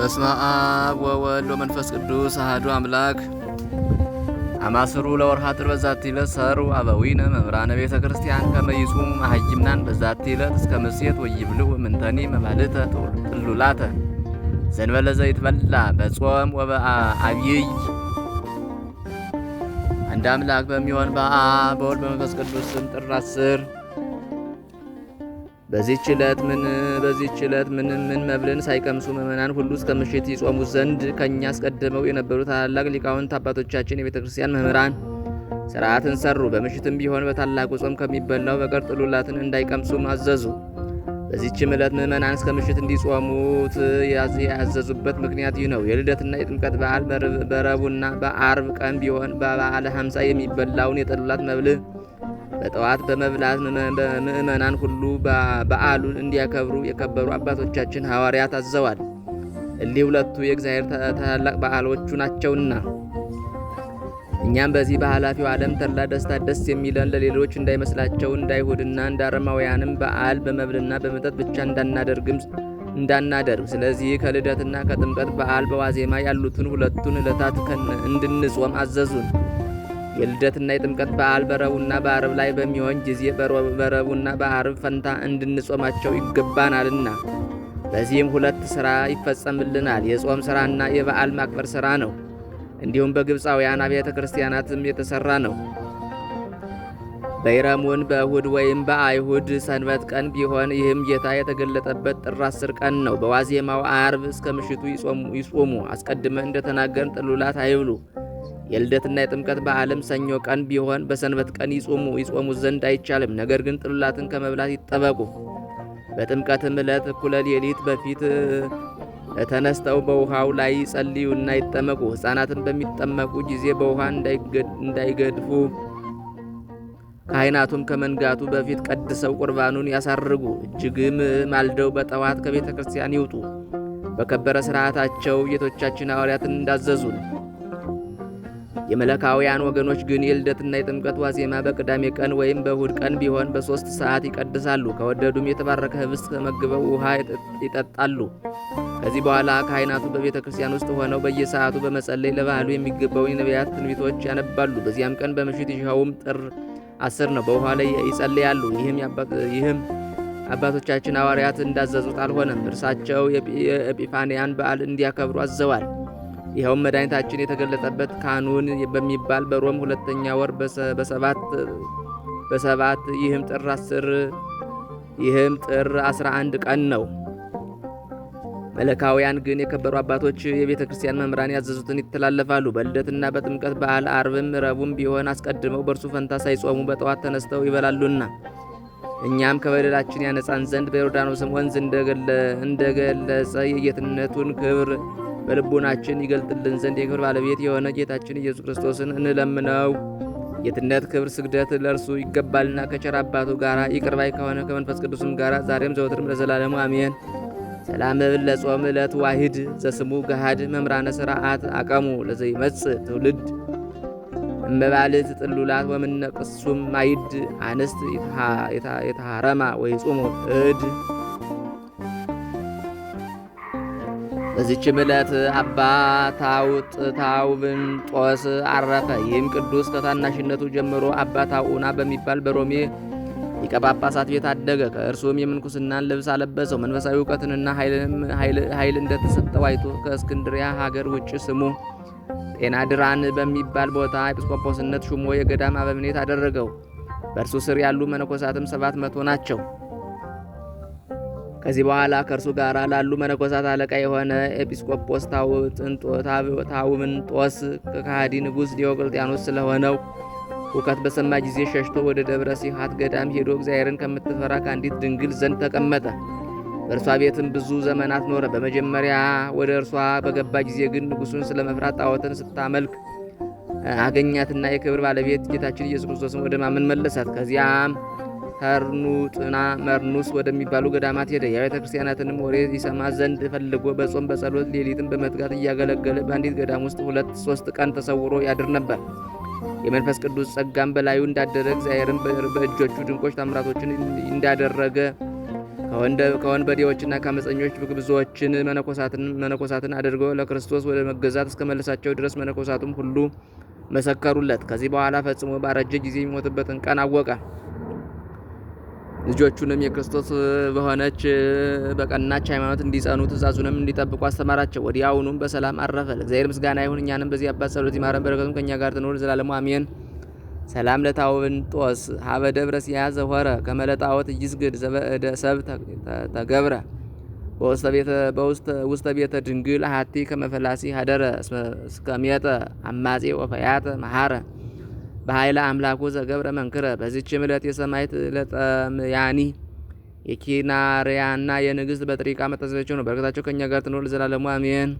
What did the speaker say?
በስመ አብ ወወልድ ወመንፈስ ቅዱስ አሐዱ አምላክ። አማስሩ ለወርኃ ጥር በዛቲ ዕለት ሰሩ አበዊነ መምህራነ ቤተ ክርስቲያን ከመ ይጹሙ መሃይምናን በዛቲ ዕለት እስከ ምሴት ወይብልዑ ምንተኒ መባልዕተ ጥሉላተ ዘእንበለ ዘይትበላ በጾም ወበዐቢይ። አንድ አምላክ በሚሆን በአብ በወልድ በመንፈስ ቅዱስ ስም ጥር 10 በዚህች ዕለት ምን መብልን ሳይቀምሱ ምእመናን ሁሉ እስከ ምሽት ይጾሙ ዘንድ ከኛ አስቀድመው የነበሩ ታላላቅ ሊቃውንት አባቶቻችን የቤተ ክርስቲያን መምህራን ሥርዓትን ሰሩ። በምሽትም ቢሆን በታላቁ ጾም ከሚበላው በቀር ጥሉላትን እንዳይቀምሱም አዘዙ። በዚህችም ዕለት ምእመናን እስከ ምሽት እንዲጾሙት ያዘዙበት ምክንያት ይህ ነው። የልደትና የጥምቀት በዓል በረቡዕና በዓርብ ቀን ቢሆን በበዓለ ሀምሳ የሚበላውን የጥሉላት መብል በጠዋት በመብላት ምእመናን ሁሉ በዓሉን እንዲያከብሩ የከበሩ አባቶቻችን ሐዋርያት አዘዋል። እሊህ ሁለቱ የእግዚአብሔር ታላላቅ በዓሎቹ ናቸውና እኛም በዚህ በኃላፊው ዓለም ተድላ ደስታ ደስ የሚለን ለሌሎች እንዳይመስላቸው እንደ አይሁድና እንደ አረማውያንም በዓል በመብልና በመጠጥ ብቻ እንዳናደርግ ስለዚህ ከልደትና ከጥምቀት በዓል በዋዜማ ያሉትን ሁለቱን ዕለታት እንድንጾም አዘዙን። የልደትና የጥምቀት በዓል በረቡዕና በዓርብ ላይ በሚሆን ጊዜ በረቡዕና በዓርብ ፈንታ እንድንጾማቸው ይገባናልና በዚህም ሁለት ሥራ ይፈጸምልናል። የጾም ሥራና የበዓል ማክበር ሥራ ነው። እንዲሁም በግብፃውያን አብያተ ክርስቲያናትም የተሠራ ነው። በይረሙን በእሁድ ወይም በአይሁድ ሰንበት ቀን ቢሆን ይህም ጌታ የተገለጠበት ጥር 10 ቀን ነው። በዋዜማው ዓርብ እስከ ምሽቱ ይጾሙ። አስቀድመን እንደተናገርን ጥሉላት አይብሉ። የልደትና የጥምቀት በዓልም ሰኞ ቀን ቢሆን በሰንበት ቀን ይጾሙ ዘንድ አይቻልም። ነገር ግን ጥሉላትን ከመብላት ይጠበቁ። በጥምቀትም ዕለት እኩለ ሌሊት በፊት ተነስተው በውሃው ላይ ይጸልዩና ይጠመቁ። ሕፃናትን በሚጠመቁ ጊዜ በውሃ እንዳይገድፉ ካህናቱም ከመንጋቱ በፊት ቀድሰው ቁርባኑን ያሳርጉ። እጅግም ማልደው በጠዋት ከቤተ ክርስቲያን ይውጡ። በከበረ ሥርዓታቸው ጌቶቻችን ሐዋርያትን እንዳዘዙን። የመለካውያን ወገኖች ግን የልደትና የጥምቀት ዋዜማ በቅዳሜ ቀን ወይም በእሁድ ቀን ቢሆን በ3 ሰዓት ይቀድሳሉ። ከወደዱም የተባረከ ኅብስት ተመግበው ውሃ ይጠጣሉ። ከዚህ በኋላ ካህናቱ በቤተ ክርስቲያን ውስጥ ሆነው በየሰዓቱ በመጸለይ ለባህሉ የሚገባውን የነቢያት ትንቢቶች ያነባሉ። በዚያም ቀን በምሽት ይኸውም ጥር 10 ነው፣ በውሃ ላይ ይጸልያሉ። ይህም አባቶቻችን ሐዋርያት እንዳዘዙት አልሆነም። እርሳቸው የኤጲፋንያን በዓል እንዲያከብሩ አዘዋል። ይኸውም መድኃኒታችን የተገለጠበት ካኑን በሚባል በሮም 2ኛ ወር በሰባት ይህም ጥር 11 ቀን ነው። መለካውያን ግን የከበሩ አባቶች የቤተ ክርስቲያን መምህራን ያዘዙትን ይተላለፋሉ። በልደትና በጥምቀት በዓል ዓርብም ረቡዕም ቢሆን አስቀድመው በእርሱ ፈንታ ሳይጾሙ በጠዋት ተነስተው ይበላሉና እኛም ከበደላችን ያነጻን ዘንድ በዮርዳኖስም ወንዝ እንደገለጸ የጌትነቱን ክብር በልቦናችን ይገልጥልን ዘንድ የክብር ባለቤት የሆነ ጌታችን ኢየሱስ ክርስቶስን እንለምነው። ጌትነት፣ ክብር፣ ስግደት ለእርሱ ይገባልና ከቸር አባቱ ጋር ይቅር ባይ ከሆነ ከመንፈስ ቅዱስም ጋር ዛሬም ዘወትርም ለዘላለሙ አሜን። ሰላም እብል ለጾም ዕለት ዋሂድ ዘስሙ ገሃድ መምህራነ ሥርዓት አቀሙ ለዘይመጽእ ትውልድ እመባልት ጥሉላት ወምነቅሱም ማይድ አንስት የተሃረማ ወይጾሙ እድ። በዚህችም ዕለት አባ ታውብንጦስ አረፈ። ይህም ቅዱስ ከታናሽነቱ ጀምሮ አባ ታኡና በሚባል በሮሜ ሊቀ ጳጳሳት ቤት አደገ። ከእርሱም የምንኩስናን ልብስ አለበሰው። መንፈሳዊ እውቀትንና ኃይል እንደተሰጠው አይቶ ከእስክንድሪያ ሀገር ውጭ ስሙ ጤናድራን በሚባል ቦታ ኤጲስቆጶስነት ሹሞ የገዳም አበምኔት አደረገው። በእርሱ ስር ያሉ መነኮሳትም 700 ናቸው። ከዚህ በኋላ ከእርሱ ጋር ላሉ መነኮሳት አለቃ የሆነ ኤጲስቆጶስ ታውምንጦስ ከከሃዲ ንጉሥ ዲዮቅልጥያኖስ ስለሆነው ሁከት በሰማ ጊዜ ሸሽቶ ወደ ደብረ ሲሃት ገዳም ሄዶ እግዚአብሔርን ከምትፈራ ከአንዲት ድንግል ዘንድ ተቀመጠ። በእርሷ ቤትም ብዙ ዘመናት ኖረ። በመጀመሪያ ወደ እርሷ በገባ ጊዜ ግን ንጉሡን ስለ መፍራት ጣዖትን ስታመልክ አገኛትና የክብር ባለቤት ጌታችን ኢየሱስ ክርስቶስን ወደ ማመን መለሳት። ከዚያም ተርኑጥና መርኑስ ወደሚባሉ ገዳማት ሄደ። የቤተ ክርስቲያናትንም ወሬ ይሰማ ዘንድ ፈልጎ በጾም በጸሎት ሌሊትን በመትጋት እያገለገለ በአንዲት ገዳም ውስጥ 2-3 ቀን ተሰውሮ ያድር ነበር። የመንፈስ ቅዱስ ጸጋም በላዩ እንዳደረ እግዚአብሔርም በእጆቹ ድንቆች ታምራቶችን እንዳደረገ ከወንበዴዎችና ከአመፀኞች ብዙዎችን መነኮሳትን አድርጎ ለክርስቶስ ወደ መገዛት እስከመለሳቸው ድረስ መነኮሳቱም ሁሉ መሰከሩለት። ከዚህ በኋላ ፈጽሞ ባረጀ ጊዜ የሚሞትበትን ቀን አወቀ። ልጆቹንም የክርስቶስ በሆነች በቀናች ሃይማኖት እንዲጸኑ ትእዛዙንም እንዲጠብቁ አስተማራቸው። ወዲያውኑም በሰላም አረፈ። ለእግዚአብሔር ምስጋና ይሁን። እኛንም በዚህ አባት ጸሎት ይማረን፣ በረከቱም ከእኛ ጋር ትኖር ዘላለሙ አሜን። ሰላም ለታውንጦስ ሀበ ደብረ ሲያዘ ሆረ ከመለጣወት ይስግድ ዘበእደ ሰብ ተገብረ ውስተ ቤተ ድንግል አሐቲ ከመፈላሲ ሀደረ እስከሜጠ አማጼ ወፈያተ መሐረ በኃይለ አምላኩ ዘገብረ መንክረ። በዚችም ዕለት የሰማዕት ለጠምያኒ የኪናርያና የንግሥት በጥሪቃ መታሰቢያቸው ነው። በረከታቸው ከእኛ ጋር ትኖር ለዘላለሙ አሜን።